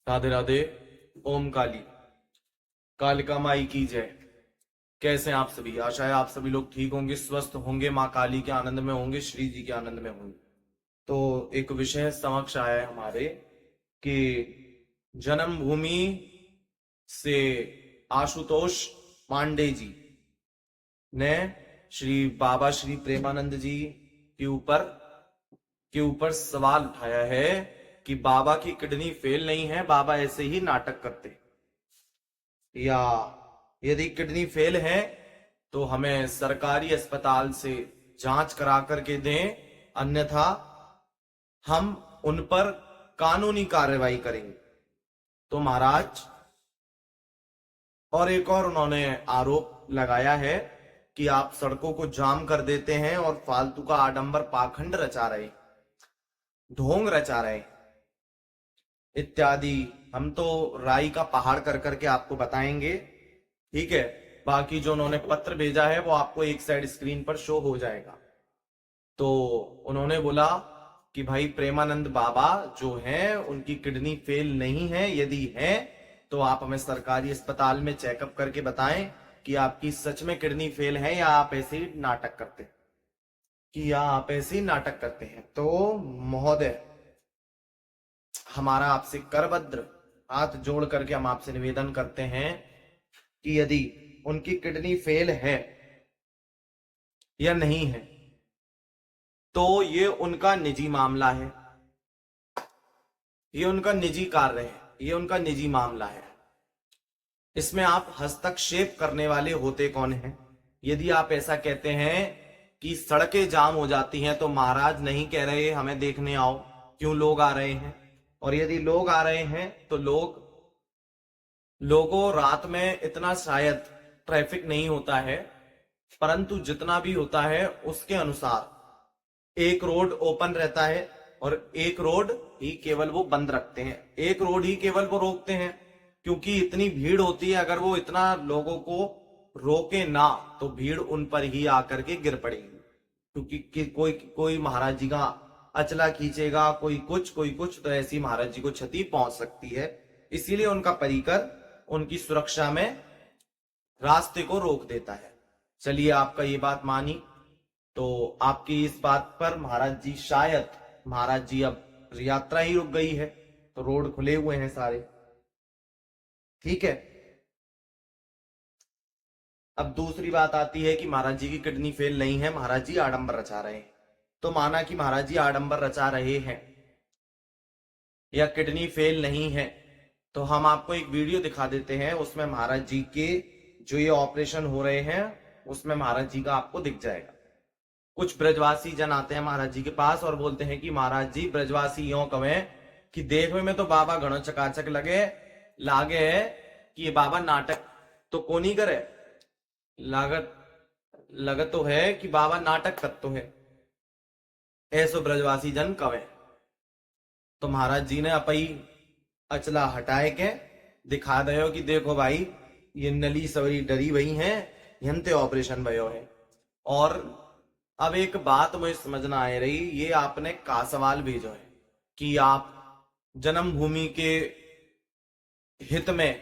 राधे राधे। ओम काली, कालिका माई की जय। कैसे हैं आप सभी? आशा है आप सभी लोग ठीक होंगे, स्वस्थ होंगे, माँ काली के आनंद में होंगे, श्री जी के आनंद में होंगे। तो एक विषय समक्ष आया है हमारे कि जन्मभूमि से आशुतोष पांडे जी ने श्री बाबा श्री प्रेमानंद जी के ऊपर सवाल उठाया है कि बाबा की किडनी फेल नहीं है, बाबा ऐसे ही नाटक करते, या यदि किडनी फेल है तो हमें सरकारी अस्पताल से जांच करा करके दें, अन्यथा हम उन पर कानूनी कार्रवाई करेंगे। तो महाराज, और एक और उन्होंने आरोप लगाया है कि आप सड़कों को जाम कर देते हैं और फालतू का आडंबर पाखंड रचा रहे, ढोंग रचा रहे इत्यादि। हम तो राई का पहाड़ कर करके आपको बताएंगे, ठीक है। बाकी जो उन्होंने पत्र भेजा है वो आपको एक साइड स्क्रीन पर शो हो जाएगा। तो उन्होंने बोला कि भाई प्रेमानंद बाबा जो हैं उनकी किडनी फेल नहीं है, यदि है तो आप हमें सरकारी अस्पताल में चेकअप करके बताएं कि आपकी सच में किडनी फेल है या आप ऐसे ही नाटक करते हैं, तो महोदय, हमारा आपसे करभद्र हाथ जोड़ करके हम आपसे निवेदन करते हैं कि यदि उनकी किडनी फेल है या नहीं है तो ये उनका निजी मामला है, ये उनका निजी कार्य है, ये उनका निजी मामला है। इसमें आप हस्तक्षेप करने वाले होते कौन हैं? यदि आप ऐसा कहते हैं कि सड़कें जाम हो जाती हैं तो महाराज नहीं कह रहे हमें देखने आओ, क्यों लोग आ रहे हैं? और यदि लोग आ रहे हैं तो लोगों रात में इतना शायद ट्रैफिक नहीं होता है, परंतु जितना भी होता है उसके अनुसार एक रोड ओपन रहता है और एक रोड ही केवल वो बंद रखते हैं, एक रोड ही केवल वो रोकते हैं, क्योंकि इतनी भीड़ होती है। अगर वो इतना लोगों को रोके ना तो भीड़ उन पर ही आकर के गिर पड़ेगी, क्योंकि कोई कोई महाराज जी का अचला खींचेगा, कोई कुछ, तो ऐसी महाराज जी को क्षति पहुंच सकती है। इसीलिए उनका परिकर उनकी सुरक्षा में रास्ते को रोक देता है। चलिए, आपका ये बात मानी, तो आपकी इस बात पर महाराज जी, शायद महाराज जी अब यात्रा ही रुक गई है तो रोड खुले हुए हैं सारे, ठीक है। अब दूसरी बात आती है कि महाराज जी की किडनी फेल नहीं है, महाराज जी आडंबर रचा रहे हैं। तो माना कि महाराज जी आडंबर रचा रहे हैं या किडनी फेल नहीं है, तो हम आपको एक वीडियो दिखा देते हैं, उसमें महाराज जी के जो ये ऑपरेशन हो रहे हैं उसमें महाराज जी का आपको दिख जाएगा। कुछ ब्रजवासी जन आते हैं महाराज जी के पास और बोलते हैं कि महाराज जी, ब्रजवासी यों कहें कि देखने में तो बाबा घणो चकाचक लागे है कि ये बाबा नाटक तो कोनी करे, लागत लगत तो है कि बाबा नाटक कर तो है, ऐसो ब्रजवासी जन कवे। तो महाराज जी ने अपई अचला हटाए के दिखा दयो कि देखो भाई, ये नली सवरी डरी वही है, यंते ऑपरेशन भयो है। और अब एक बात मुझे समझना आ रही, ये आपने का सवाल भेजो है कि आप जन्मभूमि के हित में,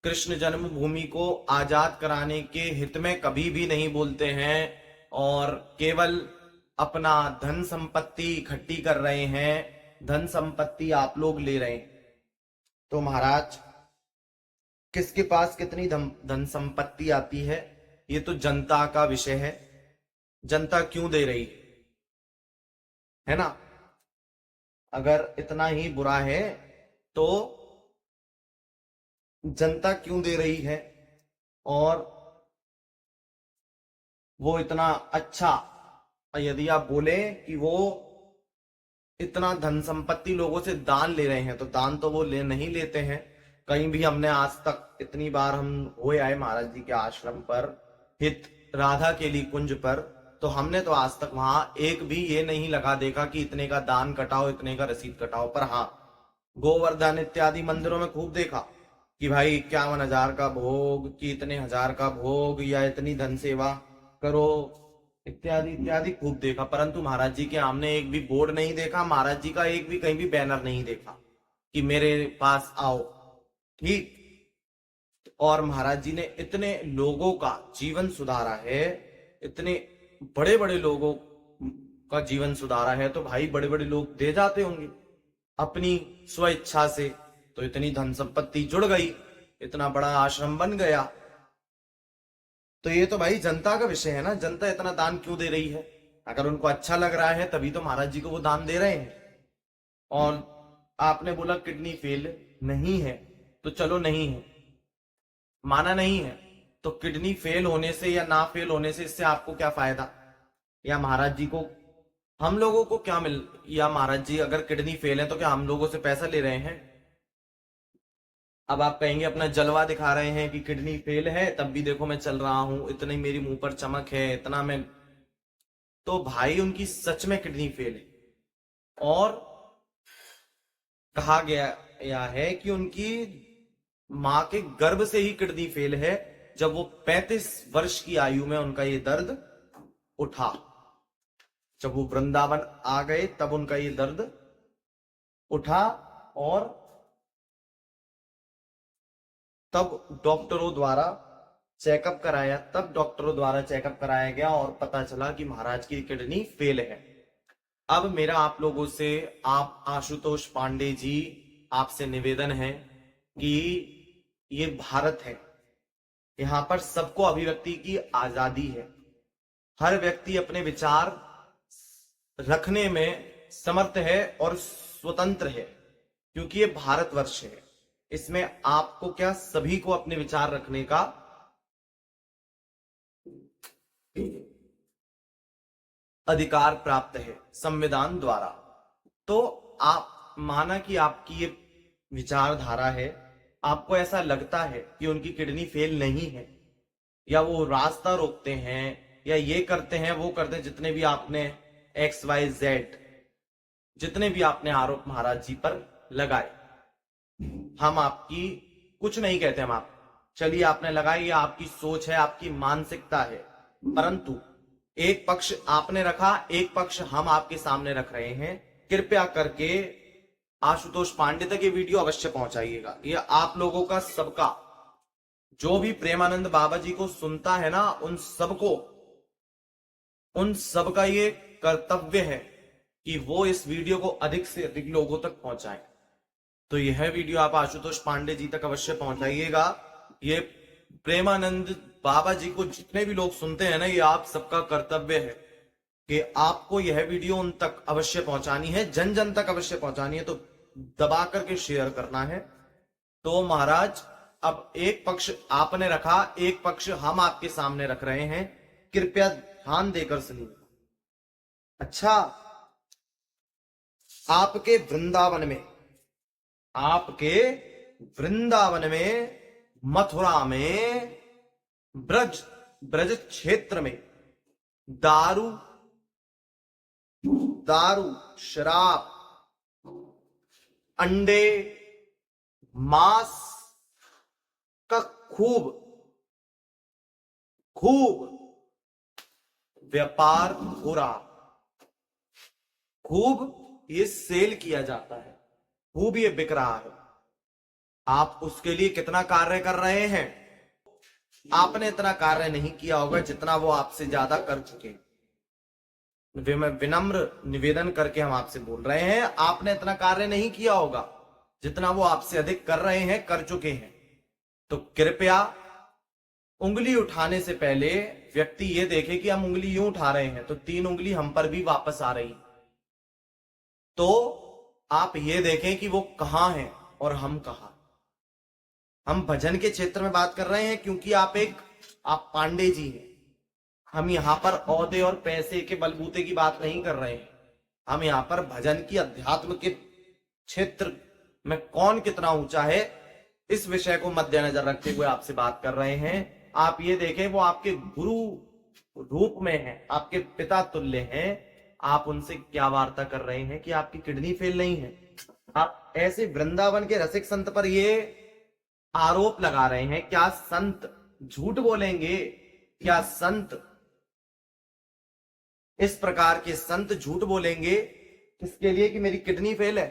कृष्ण जन्मभूमि को आजाद कराने के हित में कभी भी नहीं बोलते हैं और केवल अपना धन संपत्ति इकट्ठी कर रहे हैं, धन संपत्ति आप लोग ले रहे हैं। तो महाराज, किसके पास कितनी धन संपत्ति आती है ये तो जनता का विषय है, जनता क्यों दे रही है ना। अगर इतना ही बुरा है तो जनता क्यों दे रही है, और वो इतना अच्छा, यदि आप बोले कि वो इतना धन संपत्ति लोगों से दान ले रहे हैं तो दान तो वो नहीं लेते हैं। कहीं भी हमने आज तक, इतनी बार हम हो आए महाराज जी के आश्रम पर, हित राधा केली कुंज पर, तो हमने तो आज तक वहां एक भी ये नहीं लगा देखा कि इतने का दान कटाओ, इतने का रसीद कटाओ। पर हाँ, गोवर्धन इत्यादि मंदिरों में खूब देखा कि भाई 51,000 का भोग, कि इतने हजार का भोग, या इतनी धन सेवा करो, इत्यादि इत्यादि खूब देखा। परंतु महाराज जी के हमने एक भी बोर्ड नहीं देखा, महाराज जी का एक भी कहीं भी बैनर नहीं देखा कि मेरे पास आओ, ठीक। और महाराज जी ने इतने लोगों का जीवन सुधारा है, इतने बड़े बड़े लोगों का जीवन सुधारा है, तो भाई बड़े बड़े लोग दे जाते होंगे अपनी स्व इच्छा से, तो इतनी धन संपत्ति जुड़ गई, इतना बड़ा आश्रम बन गया। तो ये तो भाई जनता का विषय है ना, जनता इतना दान क्यों दे रही है? अगर उनको अच्छा लग रहा है तभी तो महाराज जी को वो दान दे रहे हैं। और आपने बोला किडनी फेल नहीं है, तो चलो नहीं है, माना नहीं है, तो किडनी फेल होने से या ना फेल होने से इससे आपको क्या फायदा, या महाराज जी को, हम लोगों को क्या मिल, या महाराज जी अगर किडनी फेल है तो क्या हम लोगों से पैसा ले रहे हैं? अब आप कहेंगे अपना जलवा दिखा रहे हैं कि किडनी फेल है तब भी देखो मैं चल रहा हूं, इतनी मेरी मुंह पर चमक है, इतना मैं, तो भाई उनकी सच में किडनी फेल है। और कहा गया है कि उनकी मां के गर्भ से ही किडनी फेल है, जब वो 35 वर्ष की आयु में उनका ये दर्द उठा, जब वो वृंदावन आ गए तब उनका ये दर्द उठा। और तब डॉक्टरों द्वारा चेकअप कराया, तब डॉक्टरों द्वारा चेकअप कराया गया और पता चला कि महाराज की किडनी फेल है। अब मेरा आप लोगों से, आप आशुतोष पांडे जी, आपसे निवेदन है कि ये भारत है, यहां पर सबको अभिव्यक्ति की आजादी है, हर व्यक्ति अपने विचार रखने में समर्थ है और स्वतंत्र है, क्योंकि ये भारतवर्ष है, इसमें आपको क्या, सभी को अपने विचार रखने का अधिकार प्राप्त है संविधान द्वारा। तो आप माना कि आपकी ये विचारधारा है, आपको ऐसा लगता है कि उनकी किडनी फेल नहीं है, या वो रास्ता रोकते हैं, या ये करते हैं वो करते हैं, जितने भी आपने XYZ जितने भी आपने आरोप महाराज जी पर लगाए, हम आपकी कुछ नहीं कहते, हम आप, चलिए आपने लगाई, या आपकी सोच है, आपकी मानसिकता है, परंतु एक पक्ष आपने रखा, एक पक्ष हम आपके सामने रख रहे हैं। कृपया करके आशुतोष पांडे तक ये वीडियो अवश्य पहुंचाइएगा। ये आप लोगों का सबका, जो भी प्रेमानंद बाबा जी को सुनता है ना, उन सबका ये कर्तव्य है कि वो इस वीडियो को अधिक से अधिक लोगों तक पहुंचाएं। तो यह वीडियो आप आशुतोष पांडे जी तक अवश्य पहुंचाइएगा। ये प्रेमानंद बाबा जी को जितने भी लोग सुनते हैं ना, ये आप सबका कर्तव्य है कि आपको यह वीडियो उन तक अवश्य पहुंचानी है, जन जन तक अवश्य पहुंचानी है, तो दबा करके शेयर करना है। तो महाराज, अब एक पक्ष आपने रखा, एक पक्ष हम आपके सामने रख रहे हैं, कृपया ध्यान देकर सुनिए। अच्छा, आपके वृंदावन में, मथुरा में, ब्रज क्षेत्र में दारू, शराब, अंडे, मांस का खूब व्यापार हो रहा, खूब ये सेल किया जाता है, खूब ये बिक रहा है। आप उसके लिए कितना कार्य कर रहे हैं? आपने इतना कार्य नहीं किया होगा जितना वो आपसे ज्यादा कर चुके हैं। विनम्र निवेदन करके हम आपसे बोल रहे हैं, आपने इतना कार्य नहीं किया होगा जितना वो आपसे अधिक कर रहे हैं, कर चुके हैं। तो कृपया उंगली उठाने से पहले व्यक्ति ये देखे कि हम उंगली यूं उठा रहे हैं तो 3 उंगली हम पर भी वापस आ रही, तो आप ये देखें कि वो कहां है और हम कहां। हम भजन के क्षेत्र में बात कर रहे हैं, क्योंकि आप पांडे जी हैं। हम यहां पर औहदे और पैसे के बलबूते की बात नहीं कर रहे हैं, हम यहां पर भजन की, अध्यात्म के क्षेत्र में कौन कितना ऊंचा है, इस विषय को मद्देनजर रखते हुए आपसे बात कर रहे हैं। आप ये देखें, वो आपके गुरु रूप में है, आपके पिता तुल्य हैं, आप उनसे क्या वार्ता कर रहे हैं कि आपकी किडनी फेल नहीं है। आप ऐसे वृंदावन के रसिक संत पर ये आरोप लगा रहे हैं। क्या संत झूठ बोलेंगे? क्या संत, इस प्रकार के संत झूठ बोलेंगे किसके लिए कि मेरी किडनी फेल है?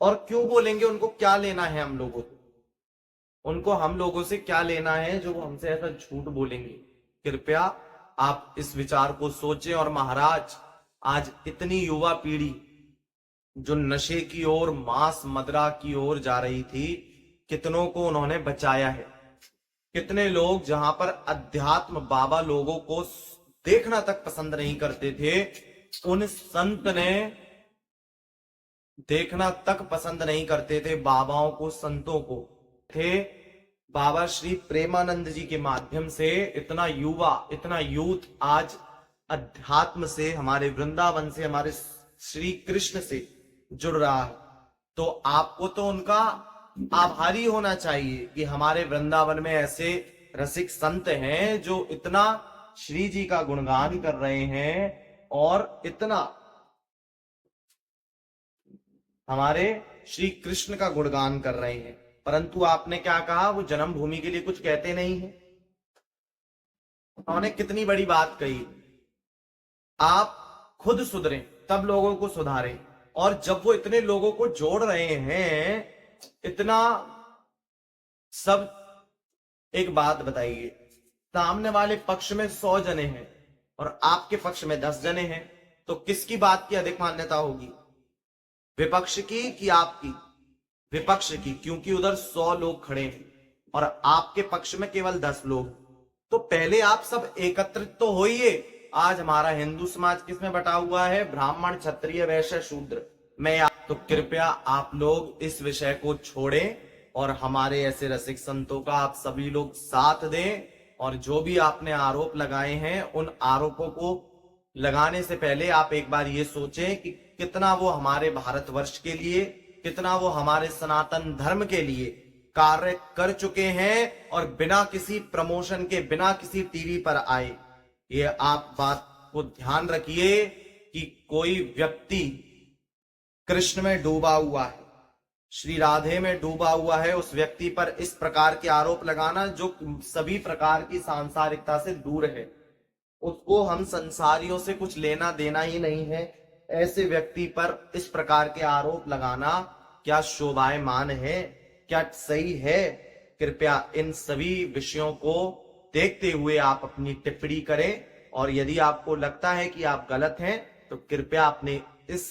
और क्यों बोलेंगे? उनको क्या लेना है हम लोगों को? उनको हम लोगों से क्या लेना है जो वो हमसे ऐसा झूठ बोलेंगे? कृपया आप इस विचार को सोचें। और महाराज, आज इतनी युवा पीढ़ी जो नशे की ओर, मांस मदिरा की ओर जा रही थी, कितनों को उन्होंने बचाया है। कितने लोग जहां पर अध्यात्म बाबा लोगों को देखना तक पसंद नहीं करते थे, उन संत ने देखना तक पसंद नहीं करते थे बाबाओं को, संतों को, थे बाबा श्री प्रेमानंद जी के माध्यम से इतना युवा, इतना यूथ आज अध्यात्म से, हमारे वृंदावन से, हमारे श्री कृष्ण से जुड़ रहा है। तो आपको तो उनका आभारी होना चाहिए कि हमारे वृंदावन में ऐसे रसिक संत हैं जो इतना श्री जी का गुणगान कर रहे हैं और इतना हमारे श्री कृष्ण का गुणगान कर रहे हैं। परंतु आपने क्या कहा? वो जन्मभूमि के लिए कुछ कहते नहीं है। उन्होंने कितनी बड़ी बात कही, आप खुद सुधरें तब लोगों को सुधारें। और जब वो इतने लोगों को जोड़ रहे हैं, इतना सब, एक बात बताइए, सामने वाले पक्ष में 100 जने हैं और आपके पक्ष में 10 जने हैं, तो किसकी बात की अधिक मान्यता होगी? विपक्ष की कि आपकी? विपक्ष की, क्योंकि उधर 100 लोग खड़े हैं और आपके पक्ष में केवल 10 लोग। तो पहले आप सब एकत्रित तो होइए। आज हमारा हिंदू समाज किसमें बटा हुआ है? ब्राह्मण, क्षत्रिय, वैश्य, शूद्र। तो कृपया आप लोग इस विषय को छोड़ें और हमारे ऐसे रसिक संतों का आप सभी लोग साथ दें। और जो भी आपने आरोप लगाए हैं, उन आरोपों को लगाने से पहले आप एक बार ये सोचें कि कितना वो हमारे भारतवर्ष के लिए, कितना वो हमारे सनातन धर्म के लिए कार्य कर चुके हैं और बिना किसी प्रमोशन के, बिना किसी टीवी पर आए। ये आप बात को ध्यान रखिए कि कोई व्यक्ति कृष्ण में डूबा हुआ है, श्री राधे में डूबा हुआ है, उस व्यक्ति पर इस प्रकार के आरोप लगाना जो सभी प्रकार की सांसारिकता से दूर है, उसको हम संसारियों से कुछ लेना देना ही नहीं है, ऐसे व्यक्ति पर इस प्रकार के आरोप लगाना क्या शोभायमान है? क्या सही है? कृपया इन सभी विषयों को देखते हुए आप अपनी टिप्पणी करें। और यदि आपको लगता है कि आप गलत हैं, तो कृपया अपने इस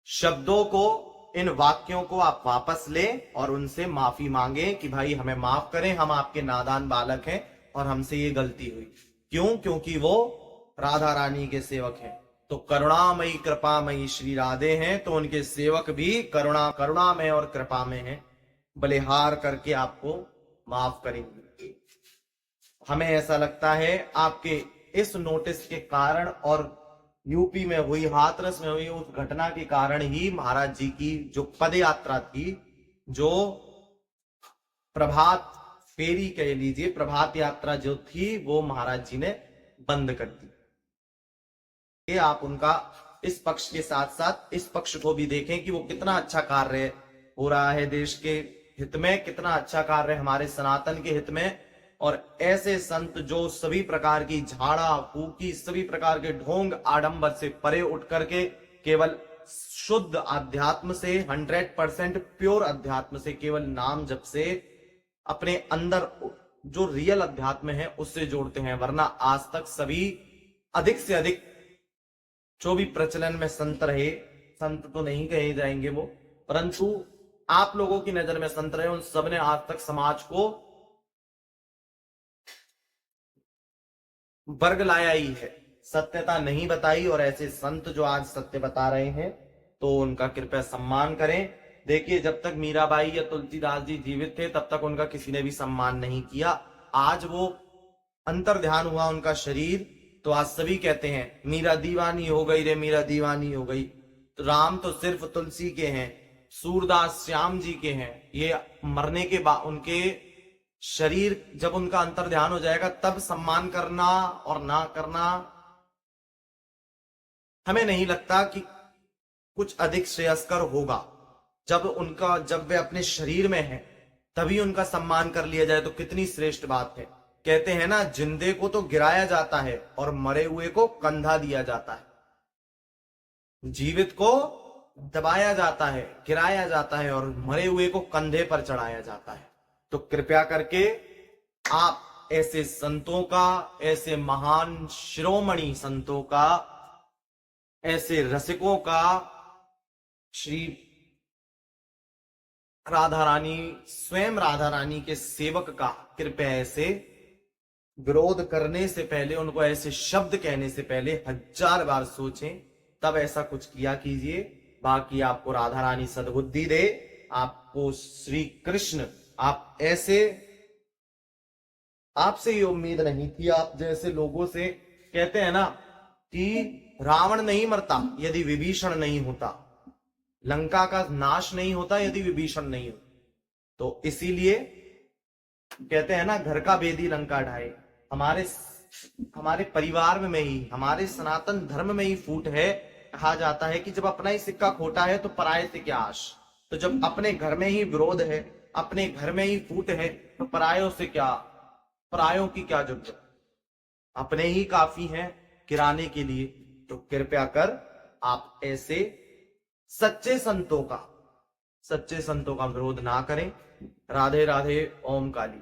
शब्दों को, इन वाक्यों को आप वापस लें और उनसे माफी मांगे कि भाई हमें माफ करें, हम आपके नादान बालक हैं और हमसे ये गलती हुई। क्यों? क्योंकि वो राधा रानी के सेवक हैं। तो करुणामयी कृपामयी श्री राधे हैं, तो उनके सेवक भी करुणामय और कृपा में हैं, बलिहार करके आपको माफ करेंगे। हमें ऐसा लगता है आपके इस नोटिस के कारण और यूपी में हुई, हाथरस में हुई उस घटना के कारण ही महाराज जी की जो पद यात्रा थी, जो प्रभात फेरी कह लीजिए, प्रभात यात्रा जो थी, वो महाराज जी ने बंद कर दी। ये आप उनका इस पक्ष के साथ साथ इस पक्ष को भी देखें कि वो कितना अच्छा कार्य हो रहा है देश के हित में, कितना अच्छा कार्य हमारे सनातन के हित में। और ऐसे संत जो सभी प्रकार की झाड़ा फूकी, सभी प्रकार के ढोंग आडंबर से परे उठ करके केवल शुद्ध अध्यात्म से, 100% प्योर अध्यात्म से, केवल नाम जप से अपने अंदर जो रियल अध्यात्म है उससे जोड़ते हैं। वरना आज तक सभी अधिक से अधिक जो भी प्रचलन में संत रहे, संत तो नहीं कहे जाएंगे वो, परंतु आप लोगों की नजर में संत रहे, उन सब ने आज तक समाज को वर्ग लाया ही है, सत्यता नहीं बताई। और ऐसे संत जो आज सत्य बता रहे हैं, तो उनका कृपया सम्मान करें। देखिए, जब तक मीराबाई या तुलसीदास जी जीवित थे, तब तक उनका किसी ने भी सम्मान नहीं किया। आज वो अंतर ध्यान हुआ उनका शरीर, तो आज सभी कहते हैं मीरा दीवानी हो गई रे, मीरा दीवानी हो गई। तो राम तो सिर्फ तुलसी के हैं, सूरदास श्याम जी के हैं। ये मरने के बाद उनके शरीर, जब उनका अंतर ध्यान हो जाएगा, तब सम्मान करना और ना करना हमें नहीं लगता कि कुछ अधिक श्रेयस्कर होगा। जब वे अपने शरीर में हैं, तभी उनका सम्मान कर लिया जाए तो कितनी श्रेष्ठ बात है। कहते हैं ना, जिंदे को तो गिराया जाता है और मरे हुए को कंधा दिया जाता है, जीवित को दबाया जाता है, गिराया जाता है और मरे हुए को कंधे पर चढ़ाया जाता है। तो कृपया करके आप ऐसे संतों का, ऐसे महान शिरोमणि संतों का, ऐसे रसिकों का, श्री राधा रानी, स्वयं राधा रानी के सेवक का कृपया ऐसे विरोध करने से पहले, उनको ऐसे शब्द कहने से पहले 1000 बार सोचें, तब ऐसा कुछ किया कीजिए। बाकी आपको राधा रानी सद्बुद्धि दे, आपको श्री कृष्ण, आप ऐसे, आपसे ये उम्मीद नहीं थी, आप जैसे लोगों से। कहते हैं ना कि रावण नहीं मरता यदि विभीषण नहीं होता, लंका का नाश नहीं होता यदि विभीषण नहीं होता। तो इसीलिए कहते हैं ना, घर का बेदी लंका ढाए। हमारे परिवार में ही, हमारे सनातन धर्म में ही फूट है। कहा जाता है कि जब अपना ही सिक्का खोटा है तो पराये से क्या आश। तो जब अपने घर में ही विरोध है, अपने घर में ही फूट है, तो परायों से क्या, परायों की क्या जरूरत, अपने ही काफी हैं गिराने के लिए। तो कृपया कर आप ऐसे सच्चे संतों का विरोध ना करें। राधे राधे। ओम काली।